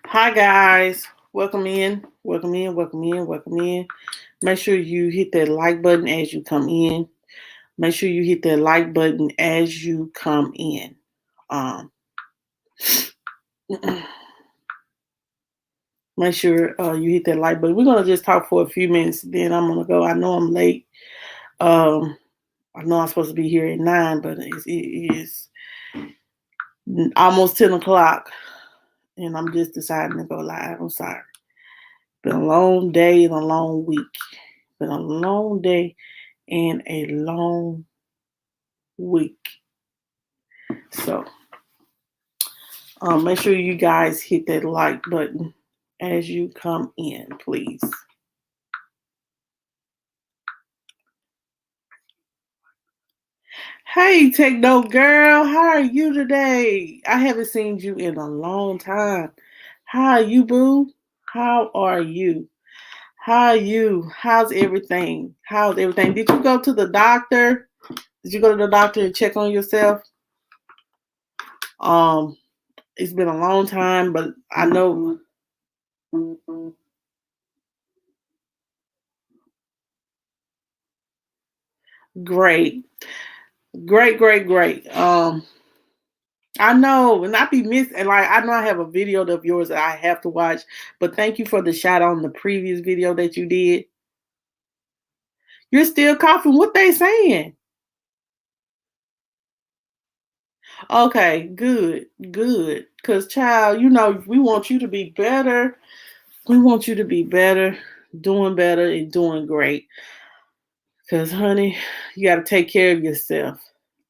Hi guys, welcome in, welcome in, welcome in, welcome in. Make sure you hit that like button as you come in. Make sure you hit that like button as you come in. Um, Make sure you hit that like button. We're gonna just talk for a few minutes, then I'm gonna go. I know I'm late. Um, I know I'm supposed to be here at 9, but it is almost 10 o'clock, and I'm just deciding to go live. I'm sorry. Been a long day and a long week. Been a long day and a long week. So make sure you guys hit that like button as you come in, please. Hey, Techno Girl, how are you today? I haven't seen you in a long time. How are you, boo? How are you? How are you? How's everything? How's everything? Did you go to the doctor? Did you go to the doctor and check on yourself? Um, it's been a long time, but I know. Great, great, great, great. I know, and I be missing. Like I know I have a video of yours that I have to watch, but thank you for the shout on the previous video that you did. You're still coughing. What they saying? Okay, good, good. Cause child, we want you to be better. We want you to be better, and doing great. Cause honey, you got to take care of yourself.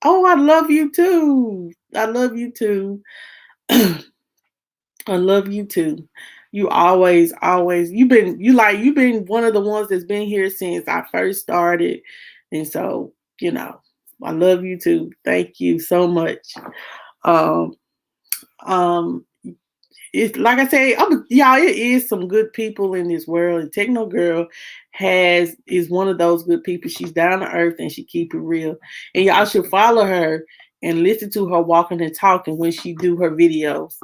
Oh, I love you too. I love you too. I love you too. You always you've been one of the ones that's been here since I first started. And so, you know, I love you too. Thank you so much. Um um it's like I say, y'all, it is some good people in this world. And Techno Girl is one of those good people. She's down to earth and she keep it real. And y'all should follow her and listen to her walking and talking when she do her videos.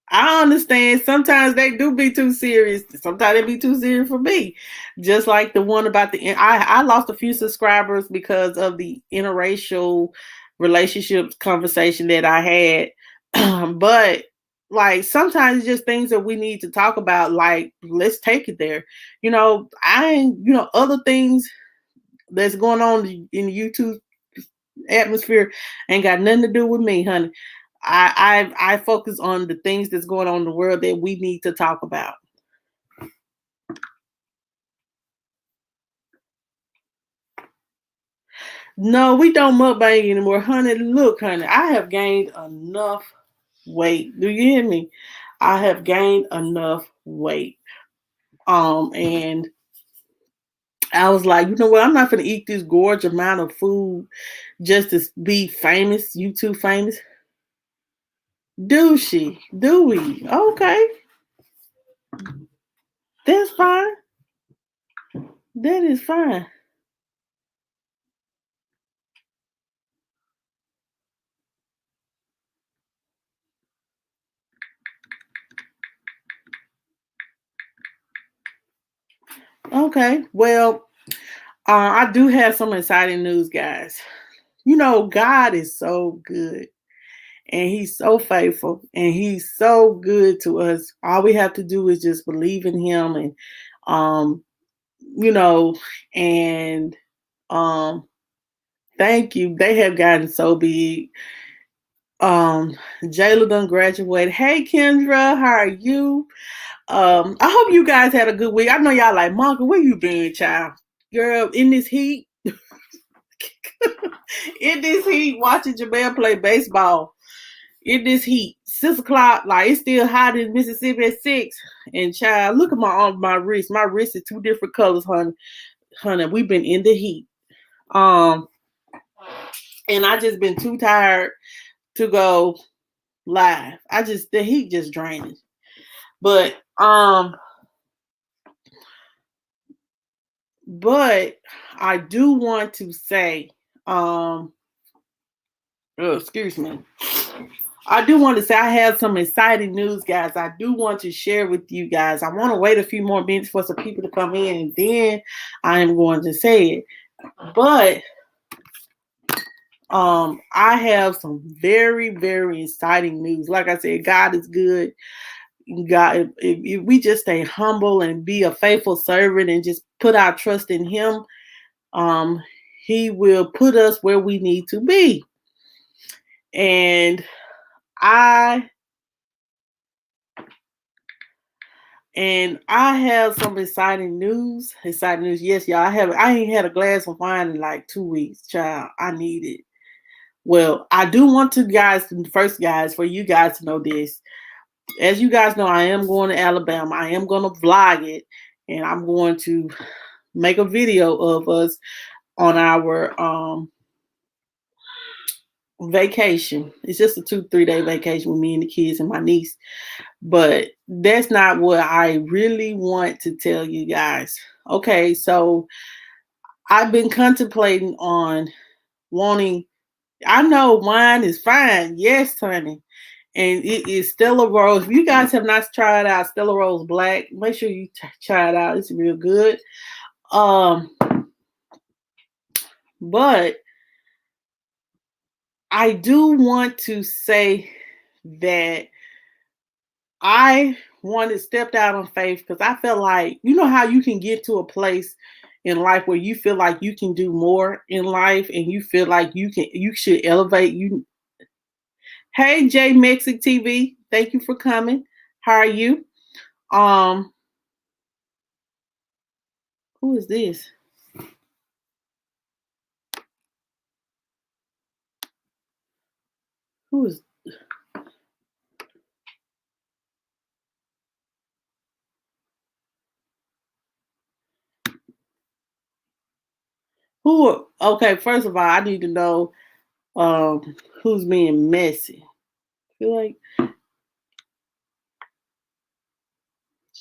I understand. Sometimes they do be too serious. Sometimes they be too serious for me. Just like the one about I lost a few subscribers because of the interracial relationships conversation that I had. But like sometimes it's just things that we need to talk about. Like let's take it there. Other things that's going on in the YouTube atmosphere ain't got nothing to do with me, honey. I focus on the things that's going on in the world that we need to talk about. No, we don't mukbang anymore, honey. Look, honey, I have gained enough weight. Do you hear me? I have gained enough weight. And I was like, you know what? I'm not gonna eat this gorge amount of food just to be famous, YouTube famous. Do she? Do we? Okay, that's fine. That is fine. Okay. Well, I do have some exciting news, guys. God is so good and he's so faithful and he's so good to us. All we have to do is just believe in him and, um, you know, and, um, thank you. They have gotten so big. Jayla done graduated. Hey, Kendra, how are you? I hope you guys had a good week. I know y'all like, Monica, where you been, child? Girl, in this heat, in this heat, watching Jamel play baseball. In this heat, 6 o'clock, like it's still hot in Mississippi at 6. And child, look at my arm, my wrist. My wrist is two different colors, honey. Honey, we've been in the heat. Um, and I just been too tired to go live. The heat just draining. But but I do want to say, oh, excuse me. I do want to say I have some exciting news, guys. I do want to share with you guys. I want to wait a few more minutes for some people to come in, and then I am going to say it. But I have some very, very exciting news. Like I said, God is good. God, if we just stay humble and be a faithful servant and just put our trust in Him, um, He will put us where we need to be. And I I have some exciting news. Exciting news. Yes, y'all. I ain't had a glass of wine in like 2 weeks, child. I need it. Well, I do want to guys, for you guys to know this. As you guys know, I am going to Alabama. I am going to vlog it, and I'm going to make a video of us on our vacation. It's just a 2-3 day vacation with me and the kids and my niece. But that's not what I really want to tell you guys. Okay, so I've been contemplating on wanting. I know wine is fine, yes, honey, and it is Stella Rose. If you guys have not tried out Stella Rose Black, make sure you try it out. It's real good. Um, but I do want to say that I wanted stepped out on faith because I felt like, you know how you can get to a place in life where you feel like you can do more in life and you feel like you should elevate you. Hey J Mexic TV, thank you for coming. How are you? Um, who is this? Who is who? Okay, first of all, I need to know who's being messy. I feel like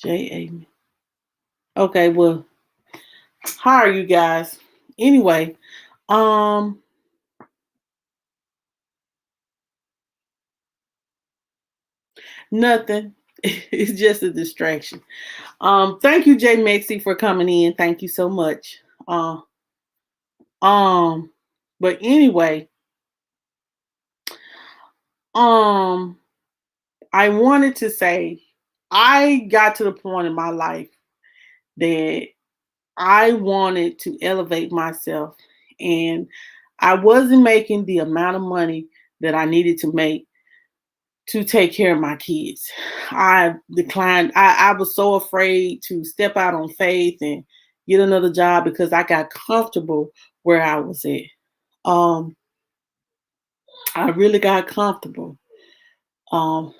J A. Okay, well, how are you guys? Anyway, um, nothing. It's just a distraction. Thank you, Jay Mexi, for coming in. Thank you so much. Uh, um, but anyway, um, I wanted to say I got to the point in my life that I wanted to elevate myself, and I wasn't making the amount of money that I needed to make to take care of my kids. I declined. I was so afraid to step out on faith and get another job because I got comfortable where I was at. Um, I really got comfortable. Um,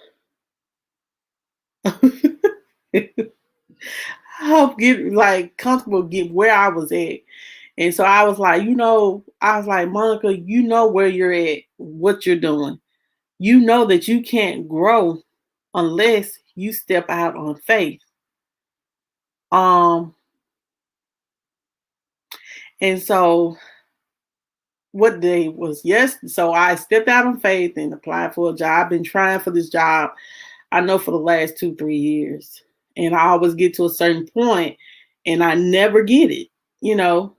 help get like comfortable get where I was at. And so I was like, I was like, Monica, you know where you're at, what you're doing. You know that you can't grow unless you step out on faith. Um, and so what day was yes? So I stepped out on faith and applied for a job. I've been trying for this job, I know for the last 2-3 years. And I always get to a certain point and I never get it,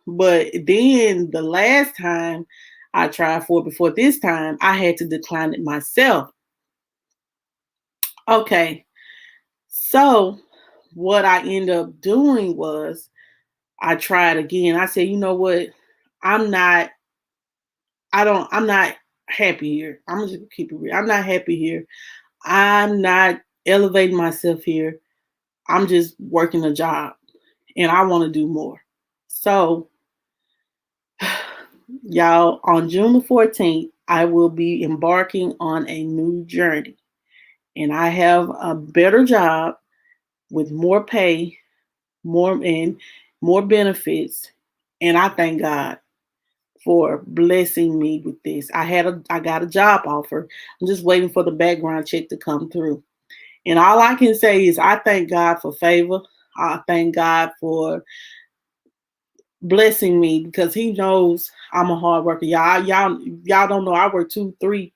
But then the last time I tried for it before this time, I had to decline it myself. Okay. So what I ended up doing was I tried again. I said, you know what? I'm not I'm not happy here. I'm just keep it real. I'm not happy here. I'm not elevating myself here. I'm just working a job and I want to do more. So, y'all, on June the 14th, I will be embarking on a new journey. And I have a better job with more pay, more benefits. And I thank God for blessing me with this. I got a job offer. I'm just waiting for the background check to come through. And all I can say is I thank God for favor. I thank God for blessing me because He knows I'm a hard worker. Y'all don't know I work 2, 3.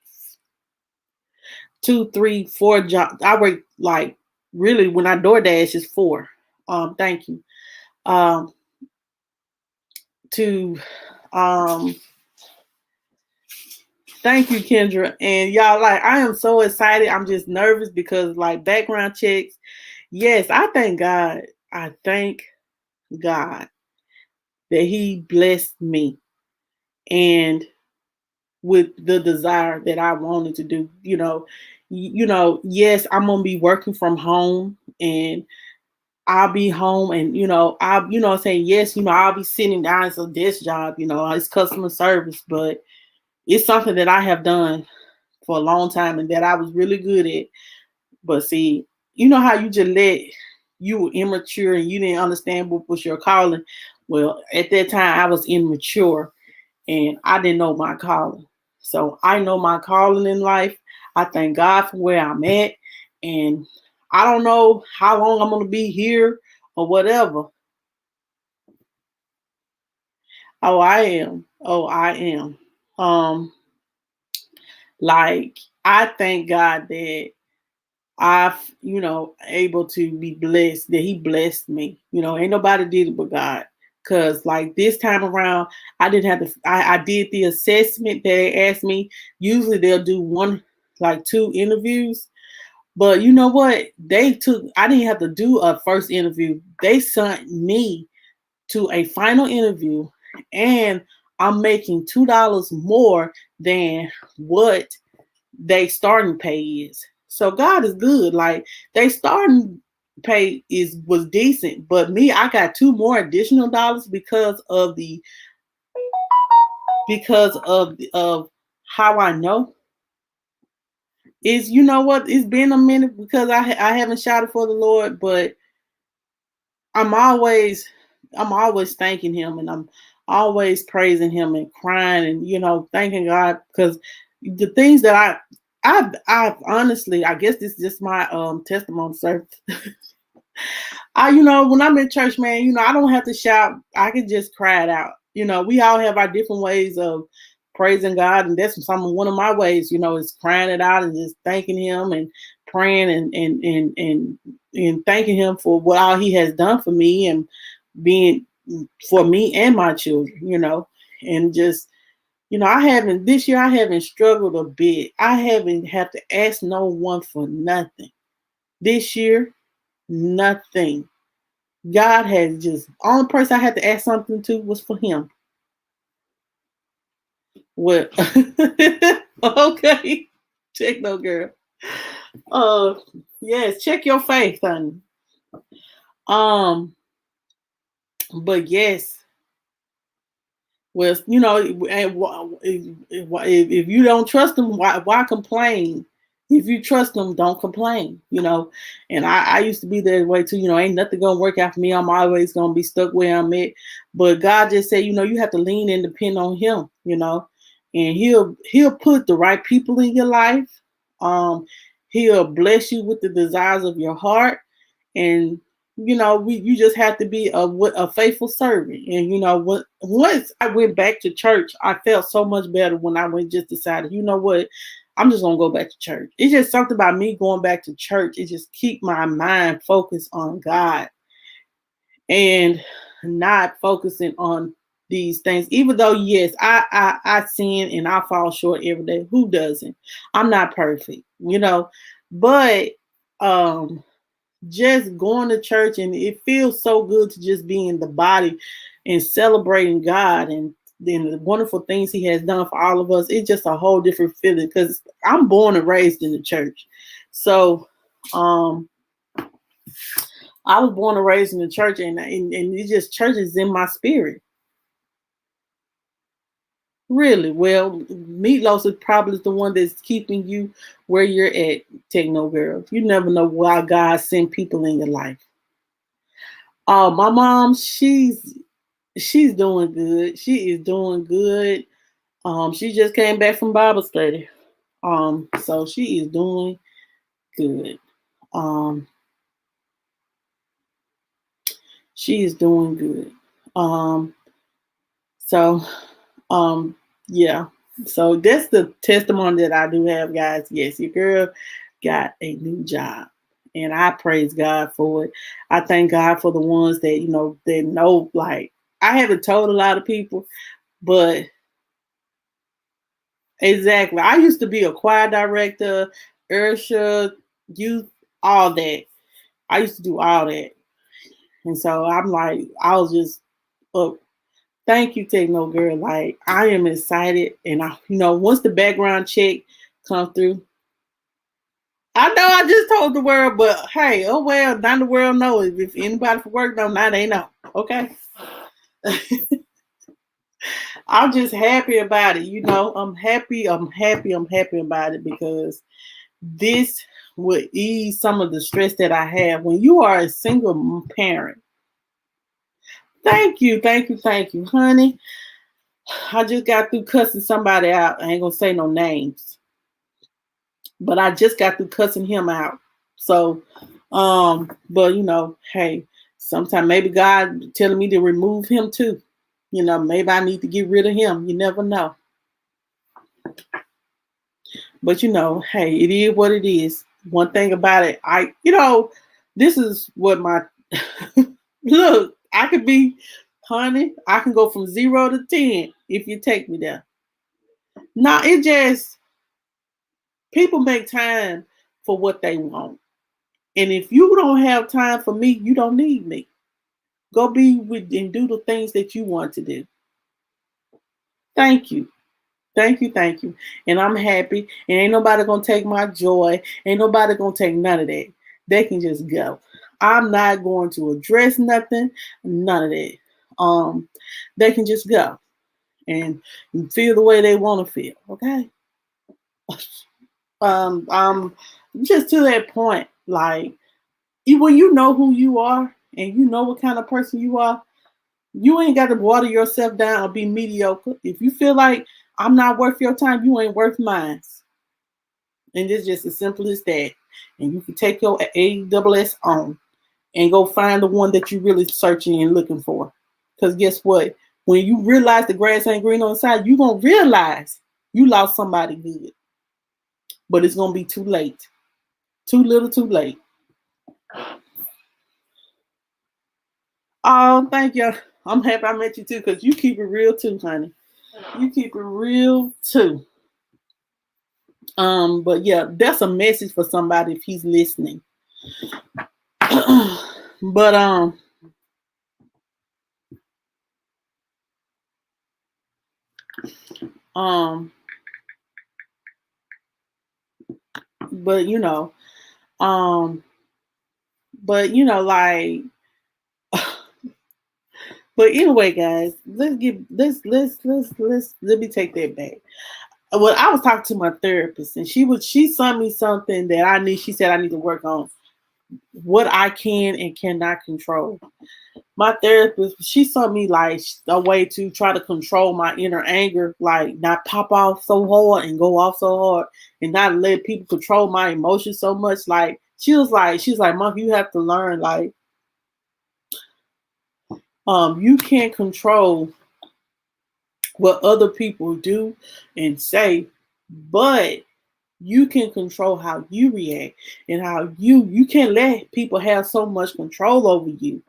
2, 3, 4 jobs. I work like really when I DoorDash is 4. Thank you. Um, to um Thank you, Kendra. And y'all, like, I am so excited. I'm just nervous because, like, background checks. Yes, I thank God. I thank God that He blessed me and with the desire that I wanted to do. Yes, I'm gonna be working from home, and I'll be home, and saying yes, I'll be sitting down. It's a desk job, it's customer service, but it's something that I have done for a long time and that I was really good at. But see, you know how you were immature and you didn't understand what was your calling. Well, at that time I was immature and I didn't know my calling. So I know my calling in life. I thank God for where I'm at. And I don't know how long I'm gonna be here or whatever. Oh, I am. Oh, I am. Um, like I thank God that able to be blessed, that He blessed me. Ain't nobody did it but God. Cause like this time around, I didn't have to. I did the assessment that they asked me. Usually they'll do one, like 2 interviews, but you know what? I didn't have to do a first interview. They sent me to a final interview, and I'm making $2 more than what they starting pay is. So God is good. Like they starting pay was decent, but me, I got 2 more additional dollars because of how I know is, what, it's been a minute because I haven't shouted for the Lord, but I'm always I'm always thanking Him, and I'm always praising Him and crying and thanking God because the things that I honestly, I guess this is just my testimony service. When I'm in church, man, I don't have to shout. I can just cry it out. We all have our different ways of praising God, and that's one of my ways. Is crying it out and just thanking Him and praying and thanking Him for what all He has done for me and being for me and my children. And just I haven't this year. I haven't struggled a bit. I haven't had to ask no one for nothing this year. Nothing. God has just only person I had to ask something to was for Him. What? Okay, check no girl. Uh, yes, check your faith, honey. Um, but yes, well, if you don't trust Him, why complain? If you trust Him, don't complain. And I used to be that way too. Ain't nothing gonna work out for me. I'm always gonna be stuck where I'm at. But God just said, you have to lean and depend on Him. And He'll put the right people in your life. He'll bless you with the desires of your heart, and you just have to be a faithful servant. And once I went back to church, I felt so much better when I went just decided, what, I'm just gonna go back to church. It's just something about me going back to church. It just keep my mind focused on God and not focusing on these things. Even though yes, I sin and I fall short every day. Who doesn't? I'm not perfect, but um just going to church, and it feels so good to just be in the body and celebrating God and then the wonderful things He has done for all of us. It's just a whole different feeling because I'm born and raised in the church. So I was born and raised in the church, and it's just church is in my spirit. Really? Well, meatloaf is probably the one that's keeping you where you're at, Techno Girl. You never know why God sent people in your life. My mom, she's doing good. She is doing good. She just came back from Bible study. So she is doing good. Um, she is doing good. So, yeah. So that's the testimony that I do have, guys. Yes, your girl got a new job. And I praise God for it. I thank God for the ones that, that know, like, I haven't told a lot of people, but exactly. I used to be a choir director, Ursha, youth, all that. I used to do all that. And so I'm like, I was just, look, thank you, Techno Girl. Like, I am excited. And once the background check comes through, I know I just told the world, but hey, oh well, now the world knows. If anybody from work know, now they know. Okay. I'm just happy about it. I'm happy. I'm happy. I'm happy about it because this would ease some of the stress that I have. When you are a single parent, thank you, thank you, thank you, honey. I just got through cussing somebody out. I ain't gonna say no names, but I just got through cussing him out. So, but hey, sometimes maybe God telling me to remove him too. Maybe I need to get rid of him. You never know. But hey, it is what it is. One thing about it, this is what my look. I could be, honey. I can go from 0 to 10 if you take me there. No, it just people make time for what they want, and if you don't have time for me, you don't need me. Go be with and do the things that you want to do. Thank you. Thank you, thank you. And I'm happy. And ain't nobody gonna take my joy. Ain't nobody gonna take none of that. They can just go. I'm not going to address nothing, none of that. They can just go and feel the way they want to feel. Okay. Um, just to that point, like when you know who you are and you know what kind of person you are, you ain't got to water yourself down or be mediocre. If you feel like I'm not worth your time, you ain't worth mine. And it's just as simple as that. And you can take your AWS on and go find the one that you're really searching and looking for. Because guess what? When you realize the grass ain't green on the side, you're going to realize you lost somebody good. But it's going to be too late. Too little, too late. Oh, thank you. I'm happy I met you too because you keep it real too, honey. You keep it real too. But yeah, that's a message for somebody if he's listening. but um, but like, but anyway, guys, let me take that back. Well, I was talking to my therapist, and she sent me something that I need. She said I need to work on what I can and cannot control. My therapist, she saw me like a way to try to control my inner anger, like not pop off so hard and go off so hard and not let people control my emotions so much. Like she's like, Monk, you have to learn, like, you can't control what other people do and say, but you can control how you react and how you can't let people have so much control over you.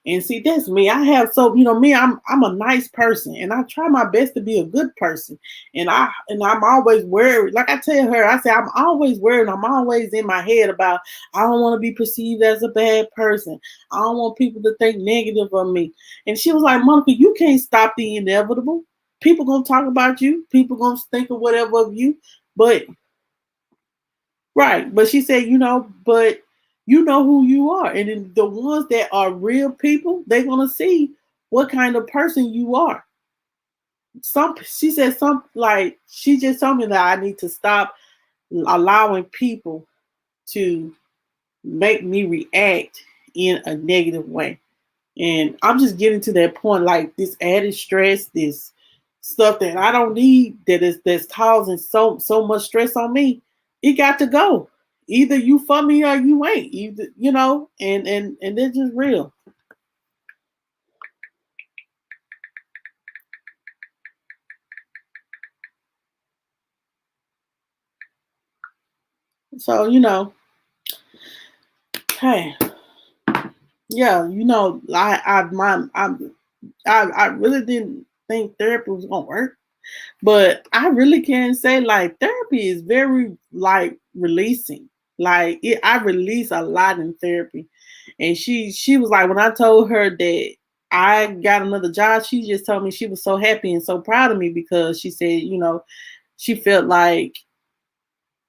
And see, that's me. I have me, I'm a nice person and I try my best to be a good person. And I'm always worried. Like I tell her, I say I'm always worried. I'm always in my head about I don't want to be perceived as a bad person. I don't want people to think negative of me. And she was like, Monica, you can't stop the inevitable. People gonna talk about you. People gonna think of whatever of you. But right. But she said, but you know who you are. And then the ones that are real people, they're gonna see what kind of person you are. She said something like she just told me that I need to stop allowing people to make me react in a negative way. And I'm just getting to that point, like this added stress, this stuff that I don't need that's causing so much stress on me. It got to go. Either you for me or you ain't. Either and it's just real. So, hey, yeah, I really didn't think therapy was gonna work, but I really can say like therapy is very like releasing. I release a lot in therapy, and she was like when I told her that I got another job, she just told me she was so happy and so proud of me because she said, she felt like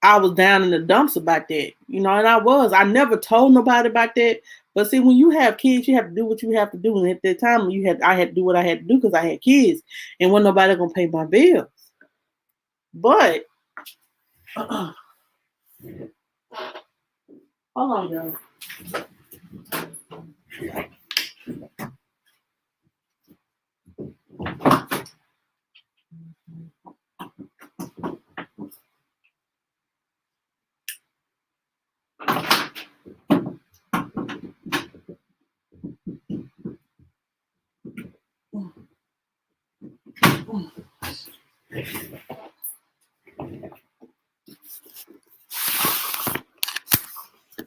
I was down in the dumps about that, and I was. I never told nobody about that. But see, when you have kids, you have to do what you have to do. And at that time, I had to do what I had to do because I had kids, and wasn't nobody gonna pay my bills. But hold on, y'all.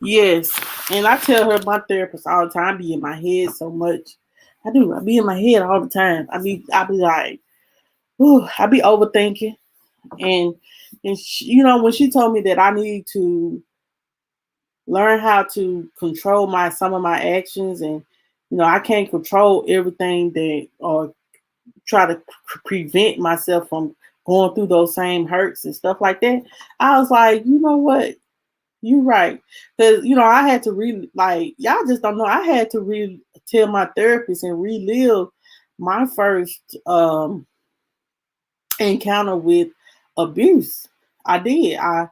Yes, and I tell her my therapist all the time. I be in my head so much. I do. I be in my head all the time. I be like, ooh, I be overthinking, and when she told me that I need to learn how to control my some of my actions, and I can't control everything that or try to prevent myself from going through those same hurts and stuff like that. I was like, you know what? You're right. Because, I had to like, y'all just don't know. I had to tell my therapist and relive my first encounter with abuse. I did. I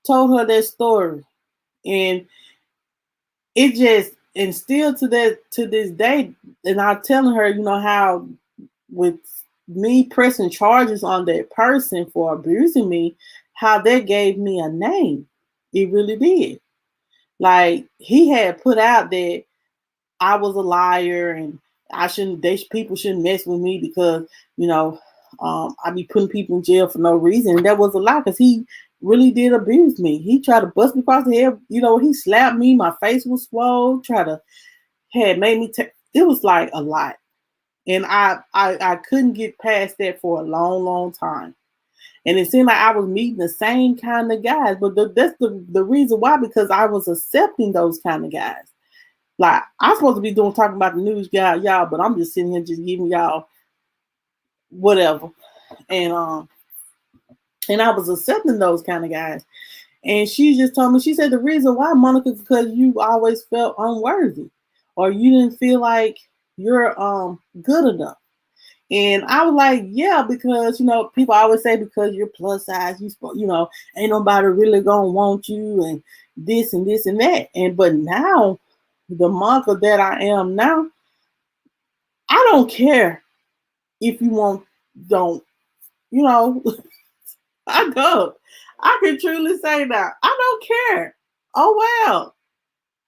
told her that story. And it just, and still to this day, and I'm telling her, how with me pressing charges on that person for abusing me, how that gave me a name. It really did. Like he had put out that I was a liar and people shouldn't mess with me because I be putting people in jail for no reason. And that was a lie because he really did abuse me. He tried to bust me across the head. He slapped me. My face was swole. Had made me. It was like a lot, and I couldn't get past that for a long, long time. And it seemed like I was meeting the same kind of guys, but that's the reason why, because I was accepting those kind of guys. Like I'm supposed to be talking about the news guy, y'all, but I'm just sitting here just giving y'all whatever. And I was accepting those kind of guys. And she just told me, she said the reason why, Monica, is because you always felt unworthy or you didn't feel like you're good enough. And I was like, yeah, because people always say because you're plus size, ain't nobody really gonna want you and this and this and that. But now, the Monica that I am now, I don't care if you don't, you know, I don't. I can truly say that. I don't care. Oh well,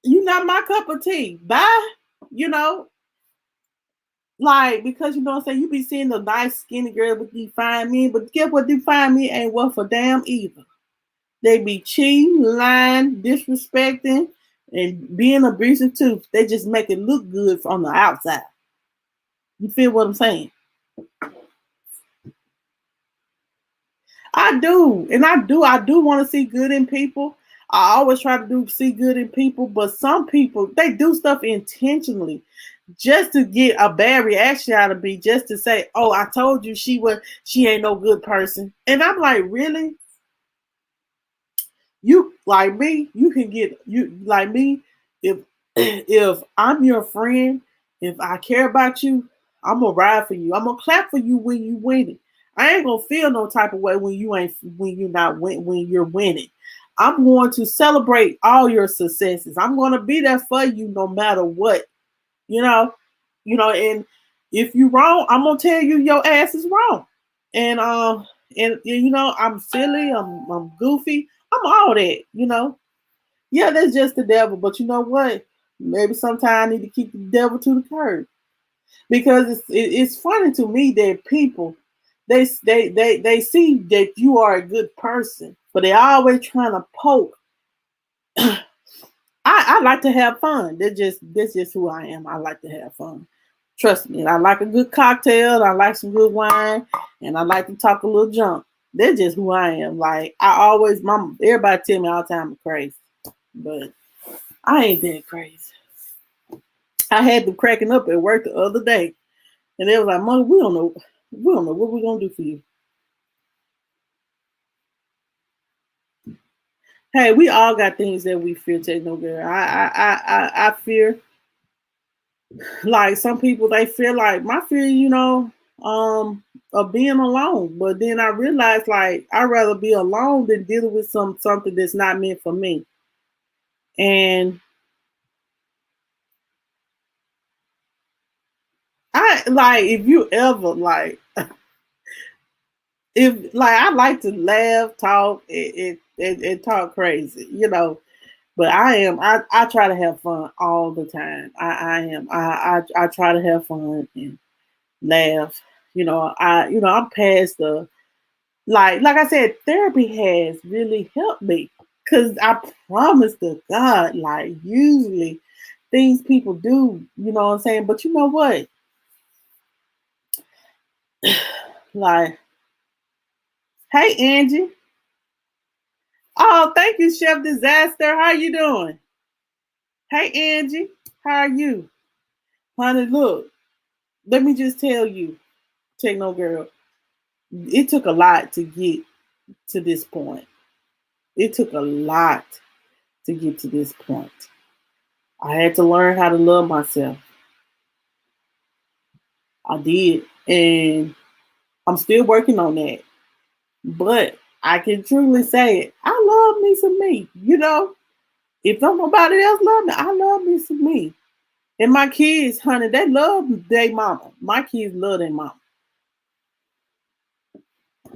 you not my cup of tea. Bye. You know, like because what I'm saying, you be seeing the nice skinny girl with define me, but get what define me ain't worth a damn either. They be cheating, lying, disrespecting, and being abusive too. They just make it look good on the outside. You feel what I'm saying? I do, and I do want to see good in people. I always try to see good in people, but some people they do stuff intentionally just to get a bad reaction out of me, just to say, "Oh, I told you she ain't no good person," and I'm like, really? You like me? You can get you like me if if I'm your friend, if I care about you, I'm gonna ride for you. I'm gonna clap for you when you win it. I ain't gonna feel no type of way when you're not when you're winning. I'm going to celebrate all your successes. I'm gonna be there for you no matter what. You know, and if you wrong, I'm gonna tell you your ass is wrong. And I'm silly, I'm goofy, I'm all that. Yeah, that's just the devil. But you know what? Maybe sometimes I need to keep the devil to the curb because it's funny to me that people they see that you are a good person, but they always trying to poke I like to have fun. That's just who I am. I like to have fun. Trust me. I like a good cocktail. I like some good wine, and I like to talk a little junk. That's just who I am. Like I always, everybody tell me all the time I'm crazy, but I ain't that crazy. I had them cracking up at work the other day, and they was like, "Mother, we don't know what we're gonna do for you." Hey, we all got things that we fear, Techno Girl. I fear, like some people they feel like my fear, of being alone. But then I realized like I'd rather be alone than dealing with something that's not meant for me. And I like if you ever like if like I like to laugh, talk, and talk crazy, But I try to have fun all the time. I am. I try to have fun and laugh. I'm past the like I said, therapy has really helped me. Cause I promise to God, like usually things people do, you know what I'm saying? But you know what? Like, hey Angie. Oh, thank you, Chef Disaster. How you doing? Hey Angie, how are you? Honey, look, let me just tell you, Techno Girl, it took a lot to get to this point. It took a lot to get to this point. I had to learn how to love myself. I did. And I'm still working on that. But I can truly say it. I love me some me. If don't nobody else love me, I love me some me. And my kids, honey, they love their mama. My kids love their mama.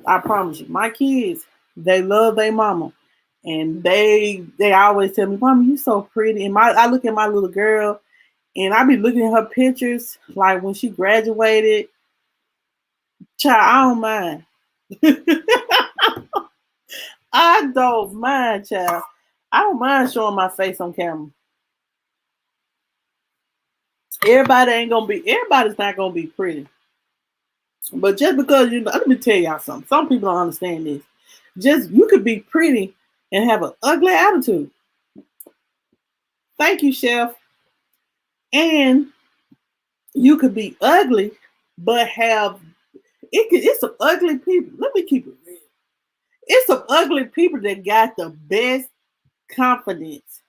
I promise you. My kids, they love their mama. And they always tell me, Mama, you so pretty. And I look at my little girl and I be looking at her pictures like when she graduated. Child, I don't mind. I don't mind, child. I don't mind showing my face on camera. Everybody's not gonna be pretty. But just because let me tell y'all something. Some people don't understand this. Just you could be pretty and have an ugly attitude. Thank you, Chef. And you could be ugly, but it's some ugly people. Let me keep it real. It's some ugly people that got the best confidence.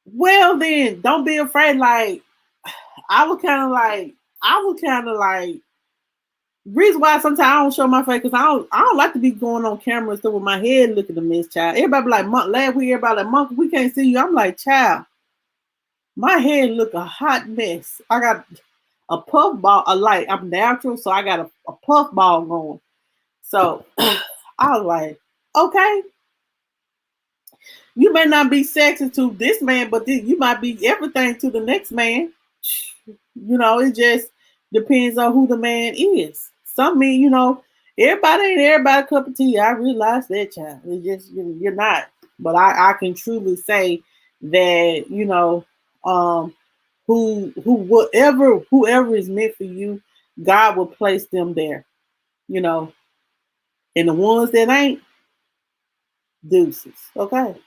Well, then don't be afraid. Like I was kind of like reason why sometimes I don't show my face because I don't like to be going on camera and stuff with my head looking a mess, child. Everybody be like, last week everybody like, Monk, we can't see you. I'm like, child, my head look a hot mess. I got a puff ball, I'm natural, so I got a puff ball going. So I was like, okay, you may not be sexy to this man, but you might be everything to the next man. It just depends on who the man is. Some men, everybody ain't everybody cup of tea. I realize that, child. It's just you're not. But I can truly say that, whoever is meant for you, God will place them there. You know, and the ones that ain't, deuces. Okay.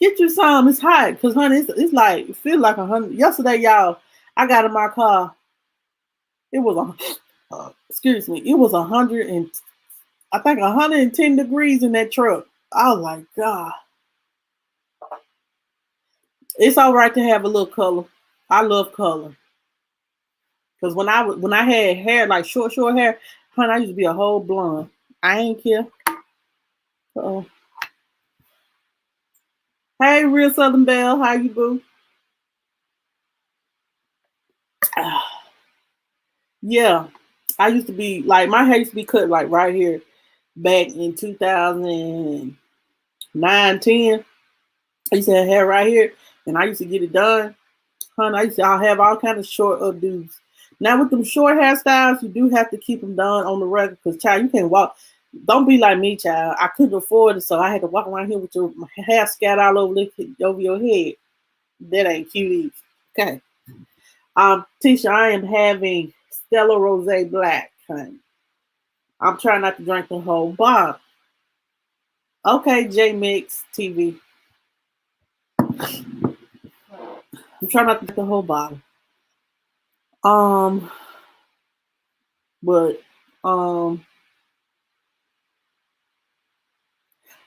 Get you some. It's hot. Because, honey, it's like, it feels like 100. Yesterday, y'all, I got in my car. It was, excuse me, it was 100 and, I think 110 degrees in that truck. I was like, God. It's all right to have a little color. I love color. Because when I had hair, like short hair, honey, I used to be a whole blonde. I ain't care. Uh-oh. Hey, Real Southern Belle, how you boo? Yeah, I used to be like my hair used to be cut like right here back in 2009, 10. I used to have hair right here, and I used to get it done. Honey, I'll have all kind of short updos. Now with them short hairstyles, you do have to keep them done on the regular because child, you can't walk. Don't be like me, child. I couldn't afford it, so I had to walk around here with your hair scattered all over your head. That ain't cute either. Okay. Tisha, I am having Stella Rose Black, honey. I'm trying not to drink the whole bottle. Okay, J Mix TV. I'm trying not to drink the whole bottle. Um, but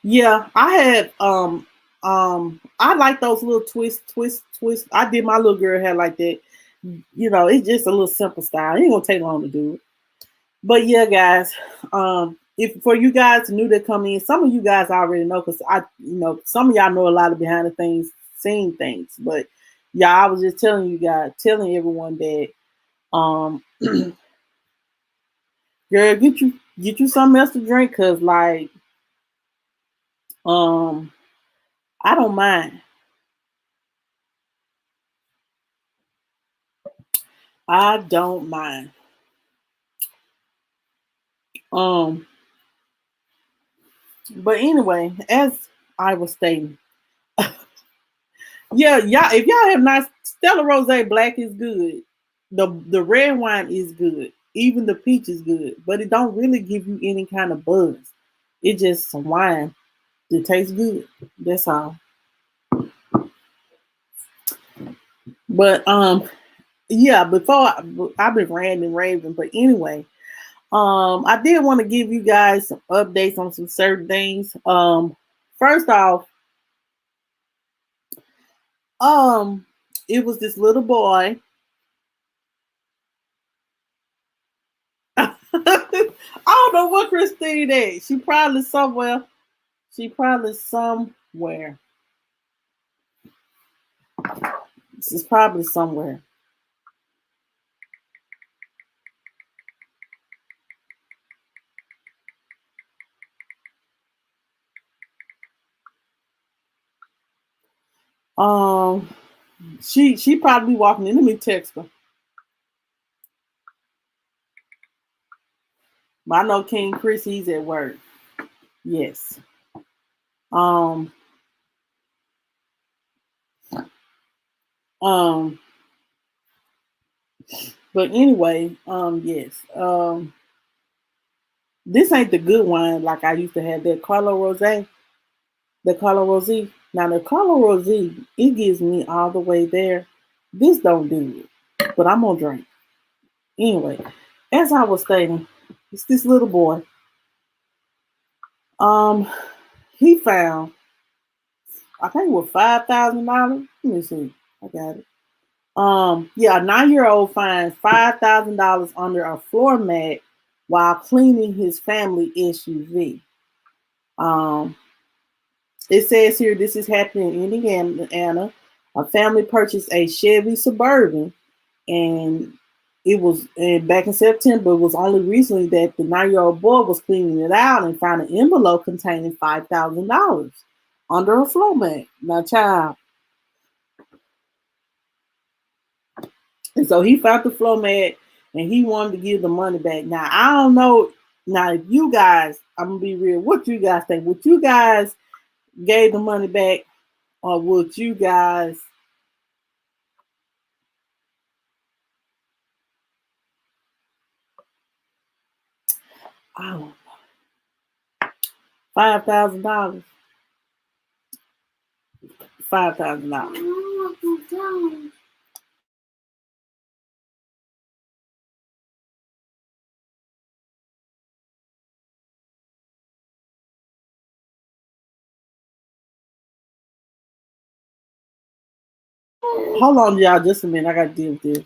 yeah, I had I like those little twist. I did my little girl hair like that. It's just a little simple style. It ain't gonna take long to do it. But yeah, guys, if for you guys new that come in, some of you guys already know because some of y'all know a lot of behind the things, seen things. But yeah, I was just telling everyone that girl, get you something else to drink, cause like um I don't mind. I don't mind. Um, but anyway, as I was stating, yeah, y'all, if y'all have not, Stella Rose Black is good. The red wine is good. Even the peach is good, but it don't really give you any kind of buzz. It's just some wine that tastes good. That's all. But yeah, I've been ranting and raving, but anyway, I did want to give you guys some updates on some certain things. First off, um, it was this little boy. I don't know what Christine is. She probably somewhere. She probably somewhere. She's probably somewhere. Um, she probably walking in. Let me text her. But I know King Chris. He's at work. Yes. Um. Um. But anyway. Yes. This ain't the good wine like I used to have. That Carlo Rosé. The Carlo Rosé. Now the Carlo Rosé, it gives me all the way there. This don't do it. But I'm gonna drink. Anyway, as I was stating, it's this little boy. Um, he found, I think it was $5,000. Let me see. I got it. Yeah, a 9-year-old finds $5,000 under a floor mat while cleaning his family SUV. Um, it says here this is happening in Indiana. A family purchased a Chevy Suburban, and it was back in September. It was only recently that the 9-year-old boy was cleaning it out and found an envelope containing $5,000 under a floor mat. Now, child, and so he found the floor mat and he wanted to give the money back. Now, I don't know. Now, if you guys, I'm gonna be real. What you guys think? Would you guys gave the money back, or would you guys? Oh, $5,000. $5,000. Hold on, y'all, just a minute. I gotta deal with this.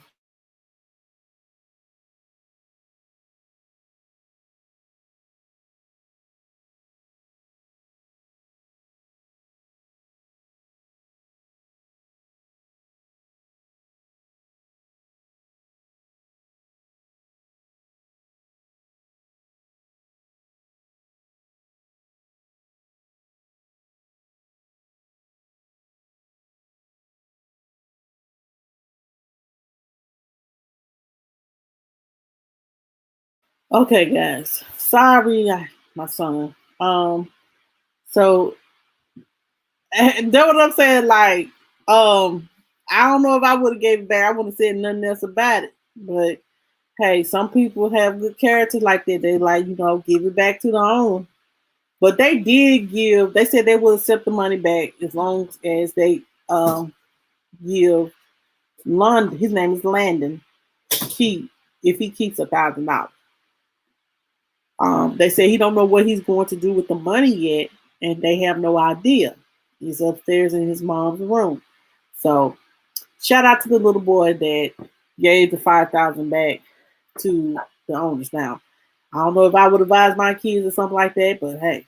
Okay, guys. Sorry. my son. So and that's what I'm saying. Like, I don't know if I would have gave it back. I would have said nothing else about it. But hey, some people have good character like that. They like, give it back to the owner. But they did give. They said they will accept the money back as long as they give London. His name is Landon. Keep if he keeps $1,000. They say he don't know what he's going to do with the money yet, and they have no idea. He's upstairs in his mom's room. So shout out to the little boy that gave the 5,000 back to the owners. Now, I don't know if I would advise my kids or something like that, but hey,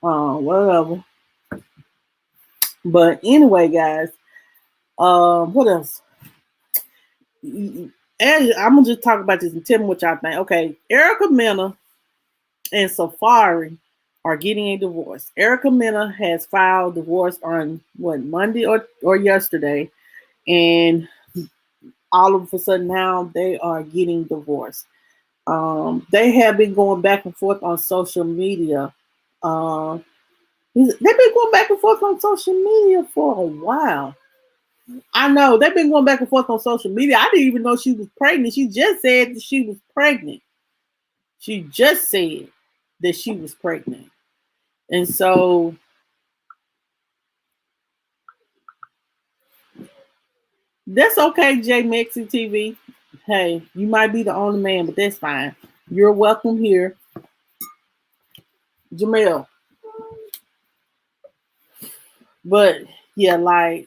whatever. But anyway, guys, what else? And I'm gonna just talk about this and tell me what y'all think. Okay, Erica Mena and Safari are getting a divorce. Erica Mena has filed divorce on Monday or yesterday, and all of a sudden now they are getting divorced. They have been going back and forth on social media. They've been going back and forth on social media for a while. I know they've been going back and forth on social media. I didn't even know she was pregnant. She just said that she was pregnant. She just said that she was pregnant. And so that's okay, J Mexi TV. Hey, you might be the only man, but that's fine. You're welcome here. Jamel. But yeah, like,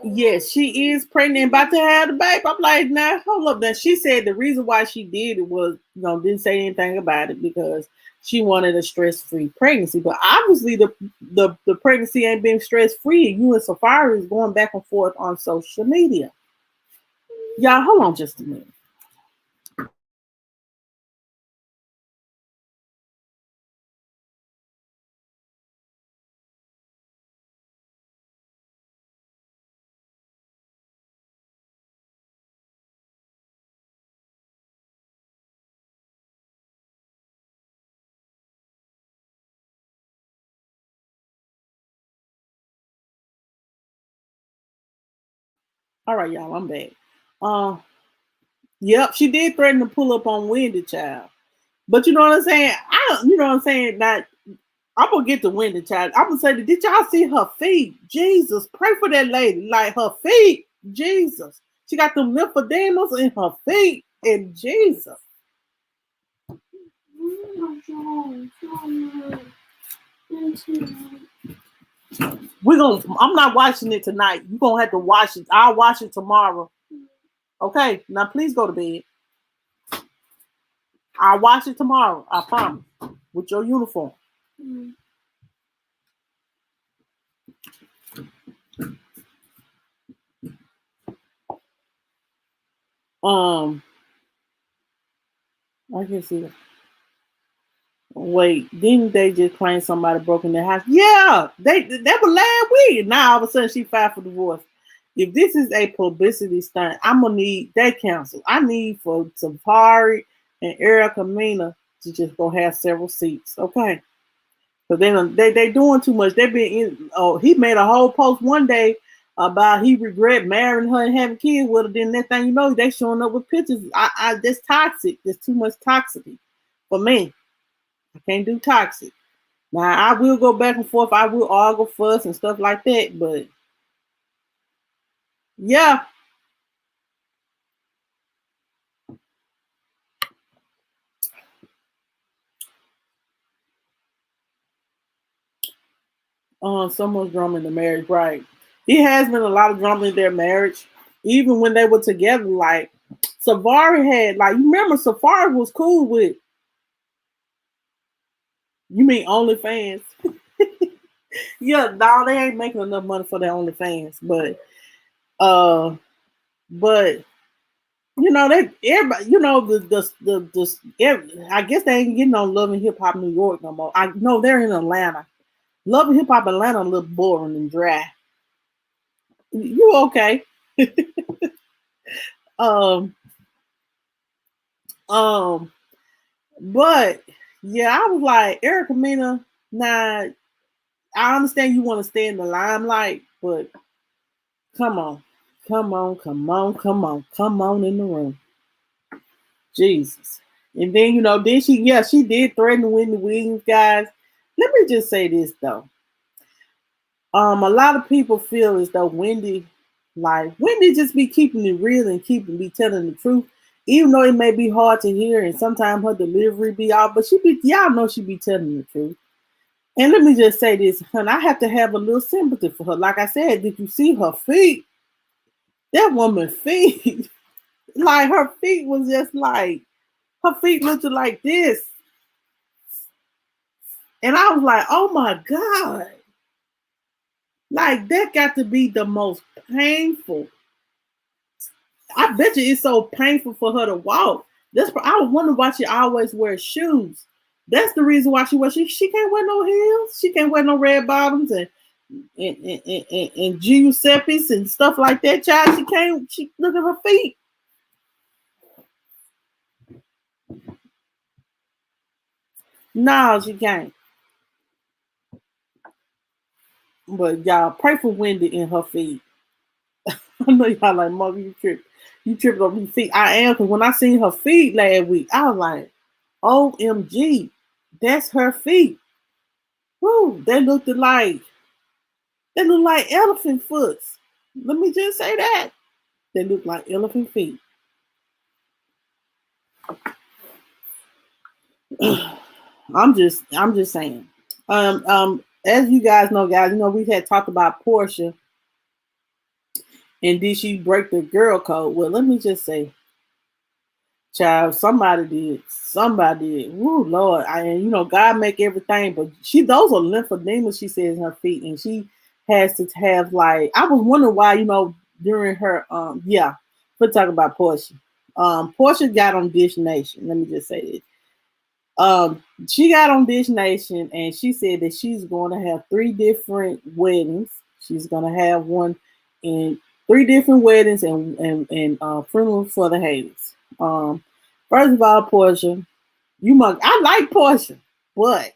yes, she is pregnant, about to have the baby. I'm like, nah, hold up. Then she said the reason why she did it was, didn't say anything about it because she wanted a stress-free pregnancy. But obviously, the pregnancy ain't been stress-free. You and Safari is going back and forth on social media. Y'all, hold on just a minute. All right, y'all, I'm back. Uh, yep, she did threaten to pull up on Wendy, child. But you know what I'm saying? You know what I'm saying? That I'm gonna get the Wendy, child. I'm gonna say, did y'all see her feet? Jesus, pray for that lady. Like her feet, Jesus. She got them lymphodemas in her feet, and Jesus. I'm not watching it tonight. You're gonna have to watch it. I'll watch it tomorrow. Okay, now please go to bed. I'll watch it tomorrow. I promise. With your uniform. I can see that. Wait, didn't they just claim somebody broke in their house? Yeah, that was last week. Now all of a sudden she filed for divorce. If this is a publicity stunt, I'm gonna need that counsel. I need for Safari and Erica Mena to just go have several seats, okay? So then they doing too much. They been in. Oh, he made a whole post one day about he regret marrying her and having kids with her. Then that thing, they showing up with pictures. That's toxic. There's too much toxicity for me. I can't do toxic. Now I will go back and forth. I will argue, fuss, and stuff like that. But yeah, so much drama in the marriage, right? It has been a lot of drama in their marriage, even when they were together. Like Safari had, like, you remember Safari was cool with. You mean OnlyFans? Yeah, no, they ain't making enough money for their OnlyFans, but that everybody, I guess they ain't getting on Love and Hip Hop New York no more. I know they're in Atlanta. Love and Hip Hop Atlanta a little boring and dry. You okay? um, um, but Yeah, I was like, Erica Mena, nah, I understand you want to stay in the limelight, but come on. Come on, come on, come on, come on in the room. Jesus. And then, then she did threaten Wendy Williams, guys. Let me just say this though. A lot of people feel as though Wendy just be keeping it real and be telling the truth, even though it may be hard to hear and sometimes her delivery be off, but y'all know she be telling the truth. And let me just say this, hun, I have to have a little sympathy for her. Like I said, did you see her feet? That woman's feet, like her feet was just like, her feet looked like this. And I was like, oh my God. Like that got to be the most painful. I bet you it's so painful for her to walk. I wonder why she always wears shoes. That's the reason why she can't wear no heels. She can't wear no red bottoms and Giuseppe's and stuff like that. Child, she look at her feet. No, she can't. But y'all pray for Wendy and her feet. I know y'all like, mother, you tripped on your feet. I am, because when I seen her feet last week, I was like, OMG, that's her feet. Woo, they look like elephant foots. Let me just say that. They look like elephant feet. I'm just saying. As you guys know, we had talked about Portia and did she break the girl code? Well, let me just say, child, somebody did. Somebody did. Woo, Lord. God make everything, but those are lymphodemas, she says, in her feet, and she has to have I was wondering why, during her we'll talk about Portia. Portia got on Dish Nation. Let me just say this. She got on Dish Nation and she said that she's going to have 3 different weddings. She's going to have one in 3 different weddings and funeral for the haters. First of all, Portia, I like Portia, but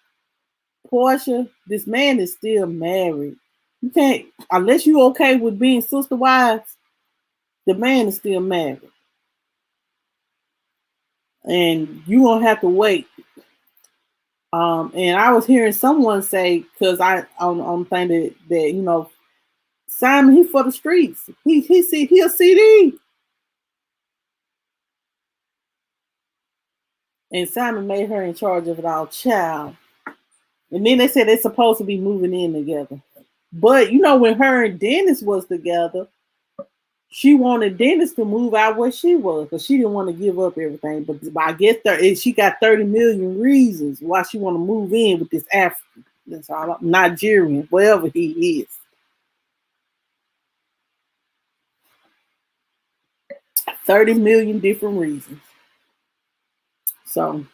Portia, this man is still married. You can't, unless you okay with being sister wives, the man is still married. And you gonna have to wait. And I was hearing someone say, because I on thing that Simon, he for the streets. He a CD. And Simon made her in charge of it all, child. And then they said they're supposed to be moving in together. But when her and Dennis was together, she wanted Dennis to move out where she was because she didn't want to give up everything. But I guess she got 30 million reasons why she want to move in with this African, that's all, Nigerian, wherever he is. 30 million different reasons. So,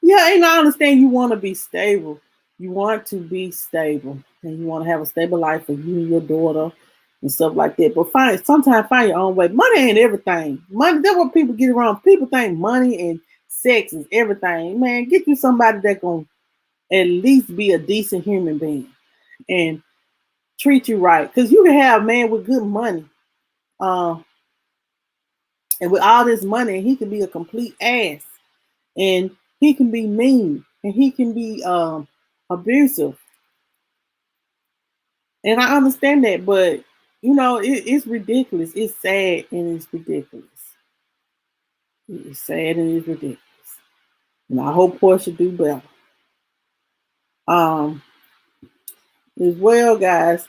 yeah, and I understand you want to be stable. You want to be stable and you want to have a stable life for you and your daughter and stuff like that. But sometimes find your own way. Money ain't everything. Money, that's what people get around. People think money and sex is everything. Man, get you somebody that gonna at least be a decent human being and treat you right. Because you can have a man with good money. And with all this money, he can be a complete ass. And he can be mean. And he can be abusive. And I understand that, but it's ridiculous. It's sad and it's ridiculous. It's sad and it's ridiculous. And I hope Portia do better. As well, guys.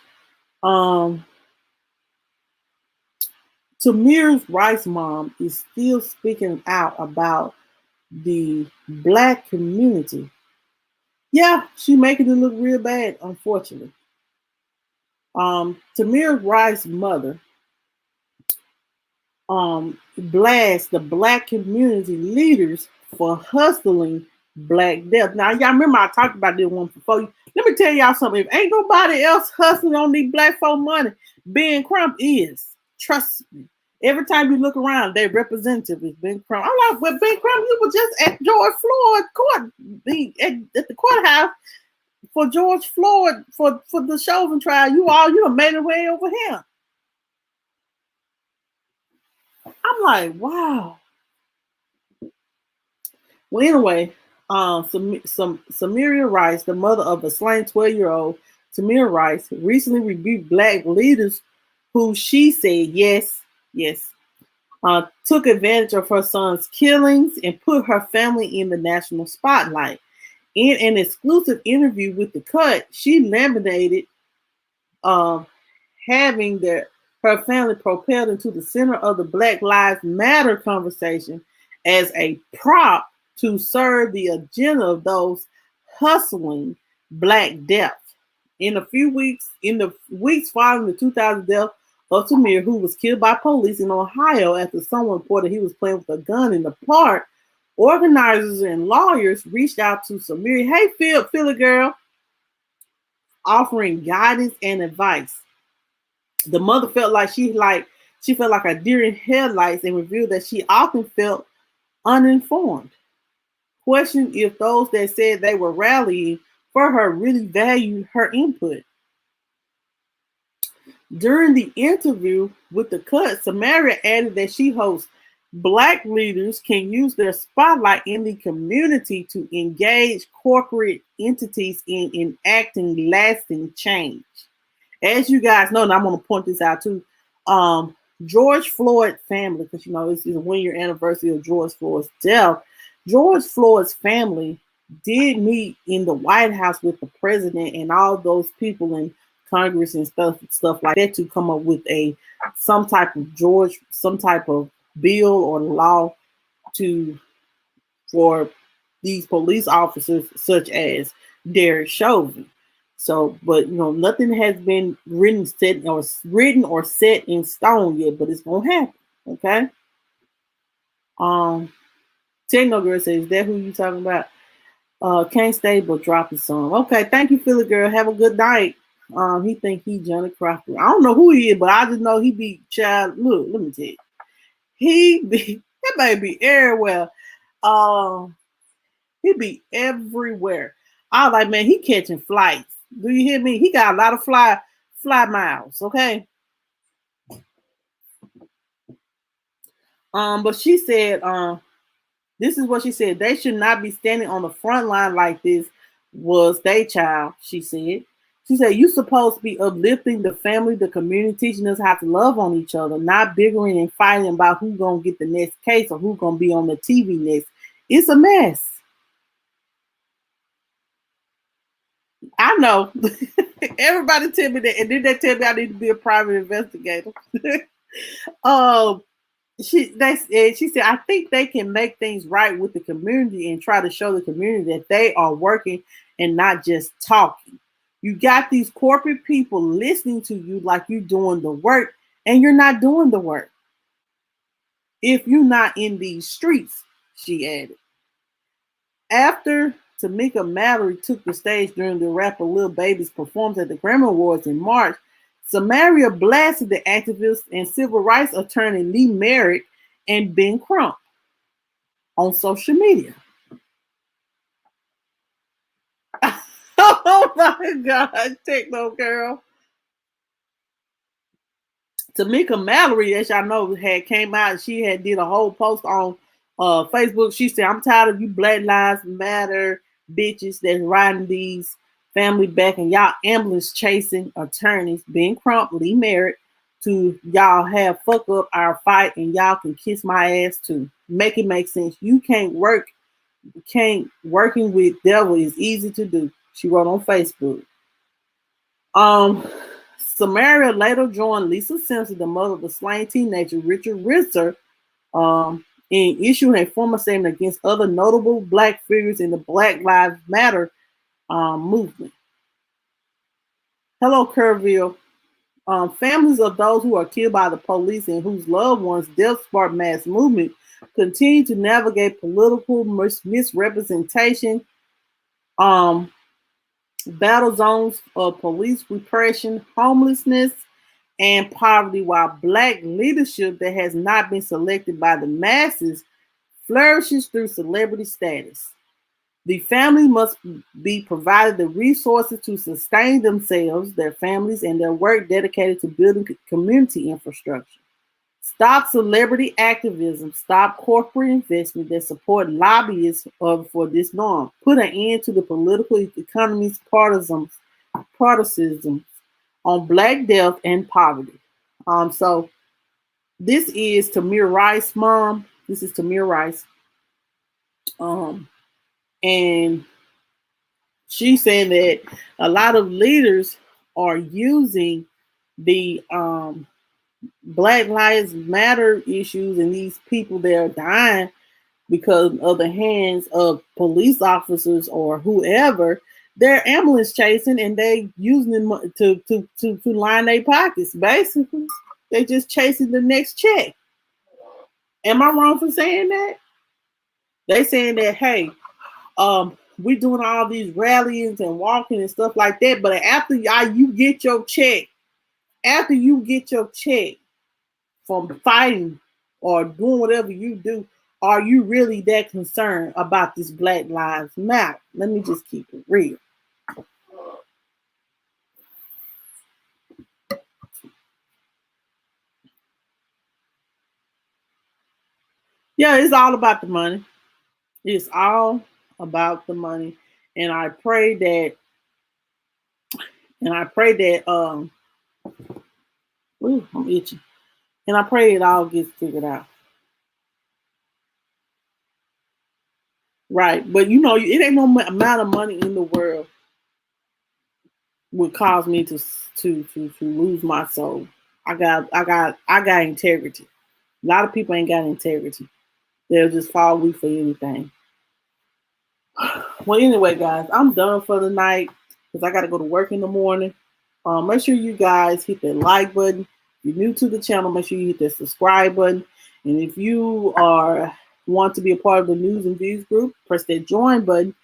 Tamir Rice's mom is still speaking out about the Black community. Yeah, she making it look real bad, unfortunately. Tamir Rice's mother blast the Black community leaders for hustling Black death. Now, y'all remember I talked about this one before. Let me tell y'all something. If ain't nobody else hustling on these Black folk money, Ben Crump is. Trust me. Every time you look around, their representative is Ben Crump. I'm like, well, Ben Crump, you were just at George Floyd court, at the courthouse for George Floyd for the Chauvin trial. You done made your way over here. I'm like, wow. Well, anyway, Samaria Rice, the mother of a slain 12-year-old Tamir Rice, recently rebuked black leaders who she said, yes, took advantage of her son's killings and put her family in the national spotlight. In an exclusive interview with The Cut, she laminated having her family propelled into the center of the Black Lives Matter conversation as a prop to serve the agenda of those hustling Black death. In the weeks following the 2000 death of Tamir, who was killed by police in Ohio after someone reported he was playing with a gun in the park, organizers and lawyers reached out to Samir. Hey, Philly girl, offering guidance and advice. The mother felt like she felt like a deer in headlights and revealed that she often felt uninformed. Questioned if those that said they were rallying for her really valued her input. During the interview with The Cut, Samaria added that she hopes Black leaders can use their spotlight in the community to engage corporate entities in enacting lasting change. As you guys know, and I'm going to point this out too, George Floyd family, because this is a 1-year anniversary of George Floyd's death. George Floyd's family did meet in the White House with the president and all those people in Congress and stuff like that to come up with some type of bill or law for these police officers such as Derek Chauvin. So, but nothing has been written or set in stone yet, but it's gonna happen. Okay. Techno Girl says, is that who you talking about? Can't stay but drop the song. Okay, thank you, Philly girl. Have a good night. He think he Johnny Crawford. I don't know who he is, but I just know he be child. Look, let me tell you. That may be everywhere. He be everywhere. I was like, man, he catching flights. Do you hear me? He got a lot of fly miles, okay? But she said, this is what she said. They should not be standing on the front line like this was their child, she said. She said, you supposed to be uplifting the family, the community, teaching us how to love on each other, not bickering and fighting about who's going to get the next case or who's going to be on the TV next. It's a mess. I know. Everybody tell me that, and then they tell me I need to be a private investigator. She said, I think they can make things right with the community and try to show the community that they are working and not just talking. You got these corporate people listening to you like you're doing the work, and you're not doing the work if you're not in these streets, she added. After Tamika Mallory took the stage during the rapper Lil Baby's performance at the Grammy Awards in March, Samaria blasted the activist and civil rights attorney Lee Merrick and Ben Crump on social media. Oh my God, Techno Girl. Tamika Mallory, as y'all know, had came out and she had did a whole post on Facebook. She said, I'm tired of you Black Lives Matter bitches that's riding these family back and y'all ambulance chasing attorneys, Ben Crump, Lee Merritt, to y'all have fuck up our fight and y'all can kiss my ass too. Make it make sense. Working with devil is easy to do. She wrote on Facebook. Samaria later joined Lisa Simpson, the mother of the slain teenager Richard Risser, in issuing a formal statement against other notable Black figures in the Black Lives Matter movement. Hello, Kerrville. Families of those who are killed by the police and whose loved ones' death sparked mass movement continue to navigate political misrepresentation, battle zones of police repression, homelessness, and poverty, while Black leadership that has not been selected by the masses flourishes through celebrity status. The family must be provided the resources to sustain themselves, their families, and their work dedicated to building community infrastructure. Stop celebrity activism. Stop corporate investment that support lobbyists for this norm. Put an end to the political economy's partisanship on Black death and poverty. So this is Tamir Rice, mom. This is Tamir Rice. Um, and she's saying that a lot of leaders are using the Black Lives Matter issues and these people that are dying because of the hands of police officers or whoever. They're ambulance chasing and they using them to line their pockets. Basically, they just chasing the next check. Am I wrong for saying that? They saying that, hey, we doing all these rallies and walking and stuff like that, but you get your check, after you get your check from fighting or doing whatever you do, are you really that concerned about this Black Lives Matter? Let me just keep it real. Yeah, it's all about the money. It's all about the money. And I pray that, ooh, I'm itching. And I pray it all gets figured out. Right. But it ain't no amount of money in the world would cause me to lose my soul. I got integrity. A lot of people ain't got integrity. They'll just fall weak for anything. Well, anyway, guys, I'm done for the night because I got to go to work in the morning. Make sure you guys hit that like button. If you're new to the channel, make sure you hit that subscribe button. And if you want to be a part of the news and views group, press that join button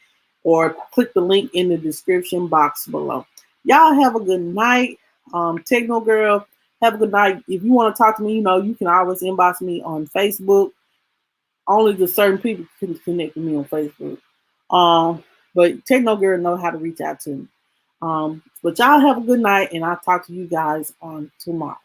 or click the link in the description box below. Y'all have a good night. Techno Girl, have a good night. If you want to talk to me, you can always inbox me on Facebook. Only the certain people can connect with me on Facebook. But Techno Girl know how to reach out to me. But y'all have a good night, and I'll talk to you guys on tomorrow.